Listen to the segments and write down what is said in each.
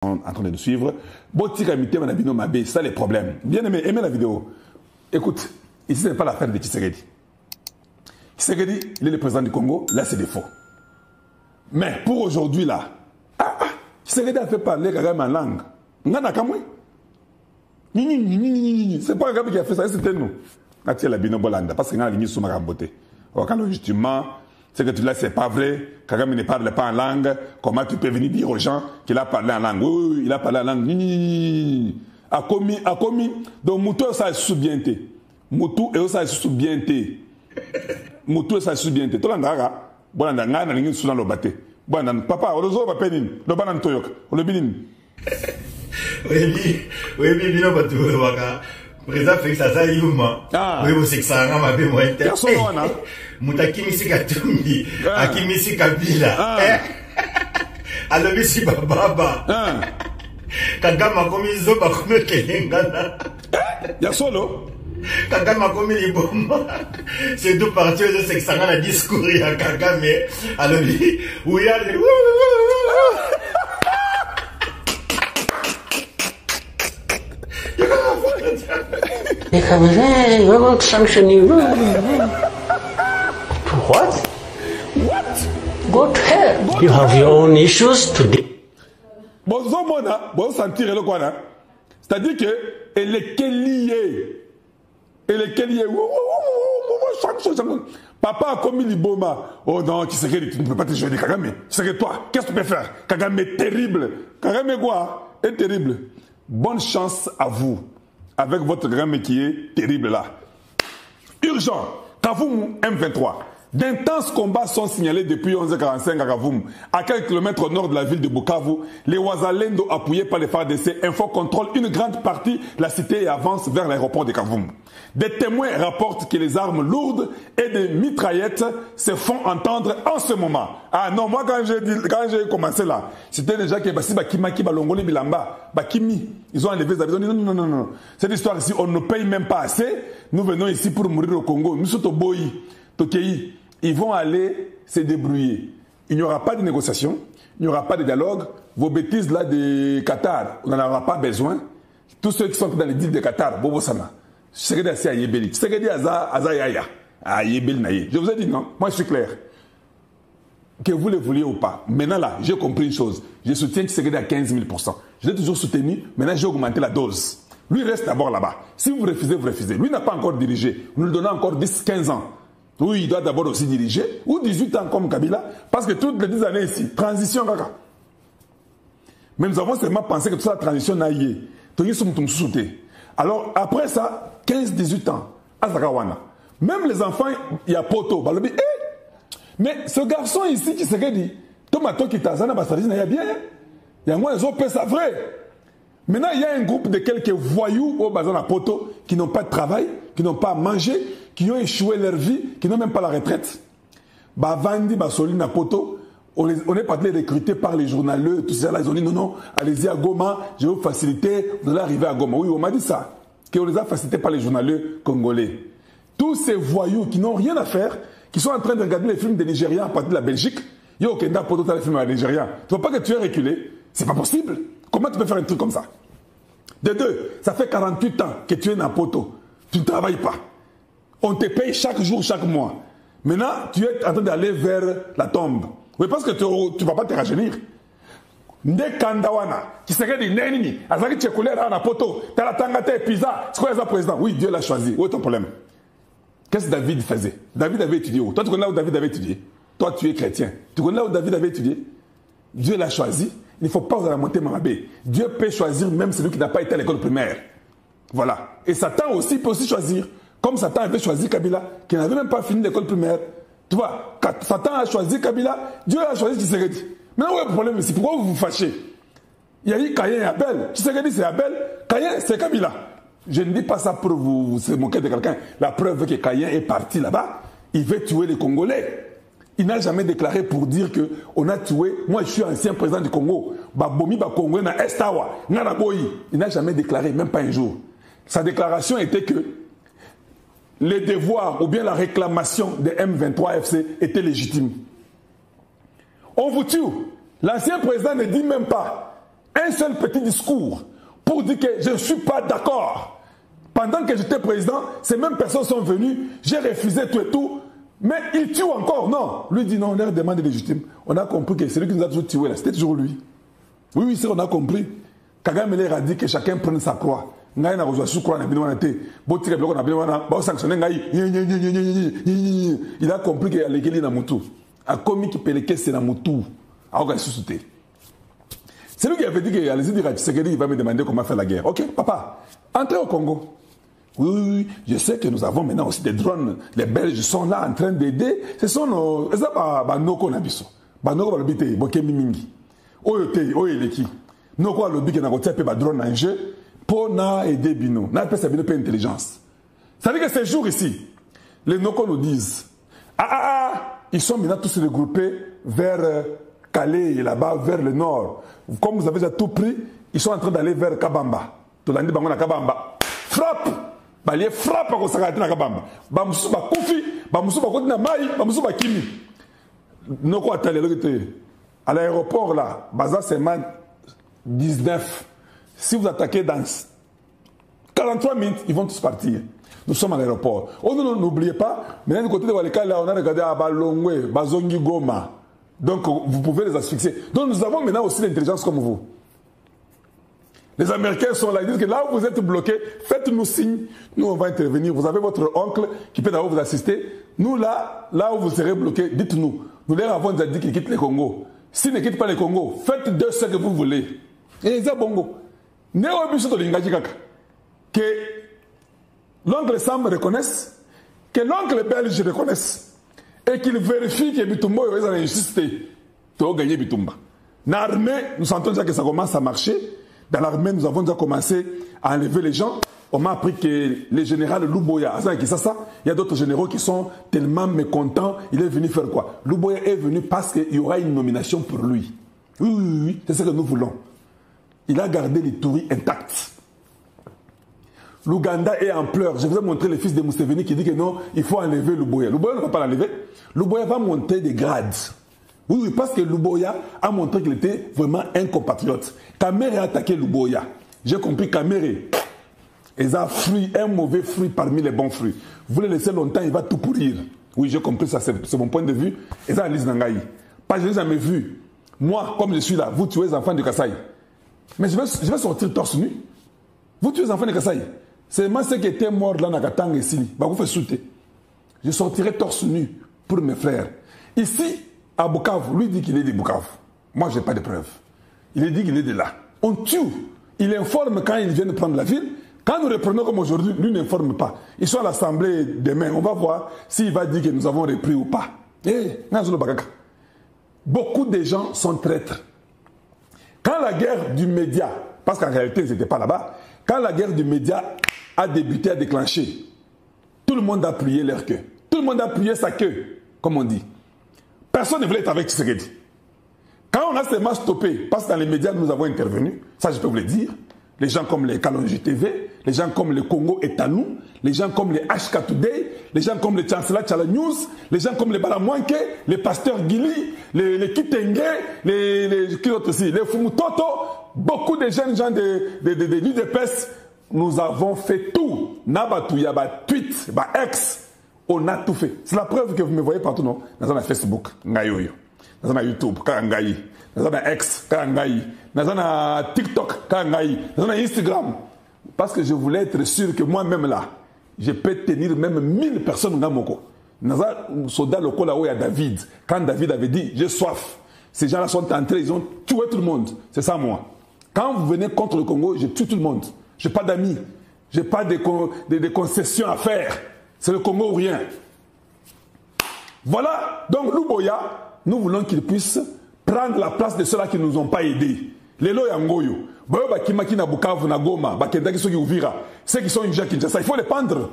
en train de nous suivre. C'est ça les problèmes. Bien aimé, aimez la vidéo. Écoute, ici ce n'est pas l'affaire de Tshisekedi. Tshisekedi, il est le président du Congo, là c'est des faux. Mais pour aujourd'hui là, Tshisekedi a fait parler Kagame en langue. C'est pas Kagame qui a fait ça, c'était nous. Parce que nous avons sous ma beauté. Quand justement, c'est que tu là, c'est pas vrai. Kagame ne parle pas en langue. Comment tu peux venir dire aux gens qu'il a parlé en langue? Oui, il a parlé en langue. A commis. Donc, Moutou, ça est sous-bienté. Moutou, et ça est sous-bienté. Moutou, ça est sous-bienté. Tout le monde, bon, on a sous dans le bâté. Bon, papa, on a pas pénin. Le banan toyok. On le binin. Oui, bino batu waka. Président Félix Aza Yuma. Oui, vous savez que ça a un peu moins de Moutakimisi Katumbi, Akimisi Kabila. Alobisi Baba. Kagama Komizo Bakume Kelengana. Ya solo. Kagama Komi Iboma. C'est deux parties, je sais que ça a un discours à Kagame. Alobi, oui, allez. We won't sanction you. What? Go to hell. You have your own issues to deal. Bon, sentir le quoi là. C'est-à-dire que elle est liée. Elle est liée. Papa a commis l'Iboma. Oh non, tu sais que tu ne peux pas te jouer de Kagame. Tu sais que toi, qu'est-ce que tu peux faire? Kagame est terrible. Kagame quoi? Est terrible. Bonne chance à vous. Avec votre Kagame qui est terrible là. Urgent. Kavoum M23. D'intenses combats sont signalés depuis 11h45 à Kavoum. À quelques kilomètres au nord de la ville de Bukavu, les Wazalendo appuyés par les FARDC Info contrôlent une grande partie de la cité et avancent vers l'aéroport de Kavoum. Des témoins rapportent que les armes lourdes et des mitraillettes se font entendre en ce moment. Ah non, moi quand j'ai commencé là, c'était déjà que ils ont enlevé, ils ont dit non. Cette histoire ici, on ne paye même pas assez. Nous venons ici pour mourir au Congo. Nous sommes au Boyi, Tokei. Ils vont aller se débrouiller. Il n'y aura pas de négociation, il n'y aura pas de dialogue. Vos bêtises là de Qatar, on n'en aura pas besoin. Tous ceux qui sont dans les deals de Qatar, Bobo Sama, je vous ai dit non, moi je suis clair. Que vous le vouliez ou pas. Maintenant là, j'ai compris une chose. Je soutiens Tshisekedi à 15 000%. Je l'ai toujours soutenu, maintenant j'ai augmenté la dose. Lui reste d'abord là-bas. Si vous refusez, vous refusez. Lui n'a pas encore dirigé. Nous lui donnons encore 10-15 ans. Oui, il doit d'abord aussi diriger, ou 18 ans comme Kabila, parce que toutes les 10 années ici, transition, kaka. Mais nous avons seulement pensé que toute la transition n'a eu. Alors, après ça, 15-18 ans, Azakawana. Même les enfants, il y a Poto, Balobi, mais ce garçon ici qui s'est dit, Tomato qui t'a zana, il y a bien, il y a moins, ils ont fait ça vrai. Maintenant, il y a un groupe de quelques voyous au Bazana Poto qui n'ont pas de travail, qui n'ont pas à manger, qui ont échoué leur vie, qui n'ont même pas la retraite. Bavandi, Basolina Poto, on est parti recruter par les journaleux, tout ça là, ils ont dit non, allez-y à Goma, je vais vous faciliter, vous allez arriver à Goma. Oui, on m'a dit ça, qu'on les a facilités par les journaleux congolais. Tous ces voyous qui n'ont rien à faire, qui sont en train de regarder les films des Nigériens à partir de la Belgique, yo, Kenda Poto, t'as les films des Nigériens. Tu vois pas que tu es reculé? C'est pas possible. Comment tu peux faire un truc comme ça? De deux, ça fait 48 ans que tu es dans Poto. Tu ne travailles pas. On te paye chaque jour, chaque mois. Maintenant, tu es en train d'aller vers la tombe. Oui, parce que tu ne vas pas te rajeunir. Nde Kandawana, qui serait dit Nenini, Azaki Tchekoulé, Rana Poto, Talatangate, Pisa, c'est quoi le président? Oui, Dieu l'a choisi. Où est ton problème? Qu'est-ce que David faisait? David avait étudié où? Toi, tu connais là où David avait étudié? Toi, tu es chrétien. Tu connais là où David avait étudié? Dieu l'a choisi. Il ne faut pas vous la monter Marabé. Dieu peut choisir même celui qui n'a pas été à l'école primaire. Voilà. Et Satan aussi peut aussi choisir. Comme Satan avait choisi Kabila, qui n'avait même pas fini l'école primaire. Tu vois, quand Satan a choisi Kabila, Dieu a choisi Tshisekedi. Maintenant, où est le problème ici? Pourquoi vous vous fâchez? Il y a eu Caïn et Abel. Tshisekedi, c'est Abel. Caïn, c'est Kabila. Je ne dis pas ça pour vous se moquer de quelqu'un. La preuve que Caïn est parti là-bas, il veut tuer les Congolais. Il n'a jamais déclaré pour dire qu'on a tué. Moi, je suis ancien président du Congo. Babomi, Bakongwe, na Estawa, Naraboyi. Il n'a jamais déclaré, même pas un jour. Sa déclaration était que les devoirs ou bien la réclamation de M23 FC était légitime. On vous tue. L'ancien président ne dit même pas un seul petit discours pour dire que je ne suis pas d'accord. Pendant que j'étais président, ces mêmes personnes sont venues, j'ai refusé tout et tout, mais ils tuent encore. Non, lui dit non, on leur demande légitime. On a compris que celui qui nous a toujours tué là, c'était toujours lui. Oui, c'est on a compris. Kagame leur a dit que chacun prenne sa croix. Il a compris qu'il y a l'église dans Moutou. A commis qu'il peut le caisser dans Moutou. C'est lui qui avait dit que allez-y dire à Tshisekedi, il va me demander comment faire la guerre. Ok, papa, entrez au Congo. Oui, je sais que nous avons maintenant aussi des drones. Les Belges sont là en train d'aider. Ce sont nos. C'est pas Banoko Nabiso. Banoko Balobite, Bokemi Mingi. Oyote, Oyeleki. Noko Alobi qui n'a pas de drone en jeu pour aider Bino. N'a pas de intelligence. Ça veut dire que ces jours ici, les Noko nous disent ils sont maintenant tous regroupés vers Calais et là-bas, vers le nord. Comme vous avez déjà tout pris, ils sont en train d'aller vers Kabamba. Tolandi Bango na Kabamba. Frappe! Balié frappe à Kosakati na Kabamba. Bamusu ba Koufi, Bamusu ba Kotina Maï, Bamusu ba Kimi. Noko atale à l'aéroport là, Baza Seman 19. Si vous attaquez dans 43 minutes, ils vont tous partir. Nous sommes à l'aéroport. Oh non, n'oubliez pas, maintenant du côté de Walika, là, on a regardé à Balongwe, Bazongi Goma. Donc vous pouvez les asphyxier. Donc nous avons maintenant aussi l'intelligence comme vous. Les Américains sont là, ils disent que là où vous êtes bloqués, faites-nous signe, nous on va intervenir. Vous avez votre oncle qui peut d'abord vous assister. Nous là où vous serez bloqués, dites-nous. Nous leur avons déjà dit qu'ils quittent le Congo. S'ils ne quittent pas le Congo, faites de ce que vous voulez. Et c'est bongo. Que l'oncle Sam reconnaisse, que l'oncle belge reconnaisse, et qu'il vérifie que Bitumba est en insisté pour gagner Bitumba. Dans l'armée, nous sentons déjà que ça commence à marcher. Dans l'armée, nous avons déjà commencé à enlever les gens. On m'a appris que le général Luboya, il y a d'autres généraux qui sont tellement mécontents. Il est venu faire quoi? Luboya est venu parce qu'il y aura une nomination pour lui. Oui, c'est ce que nous voulons. Il a gardé l'Ituri intacte. L'Ouganda est en pleurs. Je vous ai montré le fils de Museveni qui dit que non, il faut enlever Luboya. Luboya ne va pas l'enlever. Luboya va monter des grades. Oui, parce que Luboya a montré qu'il était vraiment un compatriote. Kamere a attaqué Luboya. J'ai compris Kamere. Ils ont fruit, un mauvais fruit parmi les bons fruits. Vous le laissez longtemps, il va tout pourrir. Oui, j'ai compris ça, c'est mon point de vue. Et ça, Alice Nangaï. Pas je n'ai jamais vu. Moi, comme je suis là, vous tuez les enfants de Kasaï. Mais je vais sortir torse nu. Vous tuez les enfants de Kasaï. C'est moi ceux qui étaient morts là, Nakatang et Sili. Bah, vous faites sauter. Je sortirai torse nu pour mes frères. Ici, à Bukavu, lui dit qu'il est de Bukavu. Moi, je n'ai pas de preuves. Il dit qu'il est de là. On tue. Il informe quand ils viennent prendre la ville. Quand nous reprenons comme aujourd'hui, lui n'informe pas. Ils sont à l'Assemblée demain. On va voir s'il va dire que nous avons repris ou pas. Beaucoup de gens sont traîtres. Quand la guerre du média, parce qu'en réalité, ils n'étaient pas là-bas, quand la guerre du média a débuté, a déclenché, tout le monde a plié leur queue. Tout le monde a plié sa queue, comme on dit. Personne ne voulait être avec Tshisekedi. Quand on a seulement stoppé, parce que dans les médias, nous avons intervenu, ça je peux vous le dire, les gens comme les Kalonji TV, les gens comme le Congo est à nous, les gens comme les HK Today, les gens comme les Chancellor Chala News, les gens comme les Balamwanke, les pasteurs Gili, les Kitenge, les Fumutoto, beaucoup de jeunes gens de l'UDPS, nous avons fait tout. Nabatouya, tweet, ex, on a tout fait. C'est la preuve que vous me voyez partout, non? Dans un Facebook, Ngayoyo. Dans un YouTube, Karangayi. Dans un X, Karangayi. Dans un TikTok, Karangayi. Dans un Instagram. Parce que je voulais être sûr que moi-même là, je peux tenir même 1000 personnes dans mon corps. Dans un soldat local là où il y a David. Quand David avait dit, j'ai soif. Ces gens-là sont entrés, ils ont tué tout le monde. C'est ça moi. Quand vous venez contre le Congo, je tue tout le monde. Je n'ai pas d'amis. Je n'ai pas de concessions à faire. C'est le Congo ou rien. Voilà. Donc Luboya, nous voulons qu'il puisse prendre la place de ceux-là qui ne nous ont pas aidés. Les Loyangoyo, Kimaki Bukavu na Goma, ceux qui sont une Kinshasa, il faut les pendre.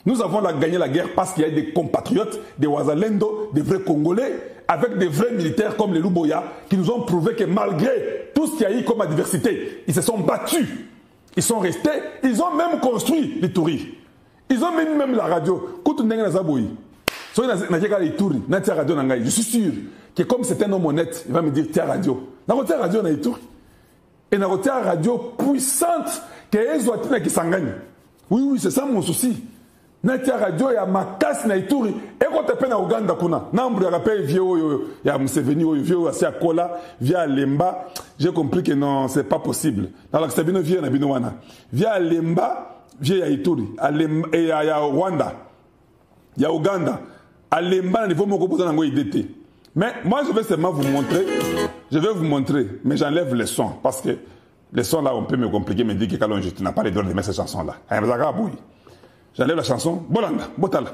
Nous avons gagné la guerre parce qu'il y a des compatriotes, des Ouazalendo, des vrais Congolais, avec des vrais militaires comme les Luboya, qui nous ont prouvé que malgré tout ce qu'il y a eu comme adversité, ils se sont battus. Ils sont restés, ils ont même construit l'Ituri. Ils ont mis même la radio. Je suis sûr que comme c'est un homme honnête, il va me dire tiens radio. Dans votre radio, on a Ituri. Et na rotia radio puissante que Ezoatina qui s'engage. Oui, c'est ça mon souci. Natia radio ya makasi na Ituri. Et quand tu es na Uganda kuna, nambre ya rappel vieux ya Museveni vieux asia kola via Lemba, j'ai compris que non, c'est pas possible. Dans la Sabino vient na Binowana. Via Lemba, via ya Ituri, et ya Rwanda. Il y a Ouganda. À Lemba, il faut me proposer un IDT. Mais moi, je vais seulement vous montrer. Je vais vous montrer. Mais j'enlève les sons. Parce que les sons là, on peut me compliquer, me dire que quand tu n'as pas les droits de mettre ces chansons là. J'enlève la chanson. Bolanda, Botala.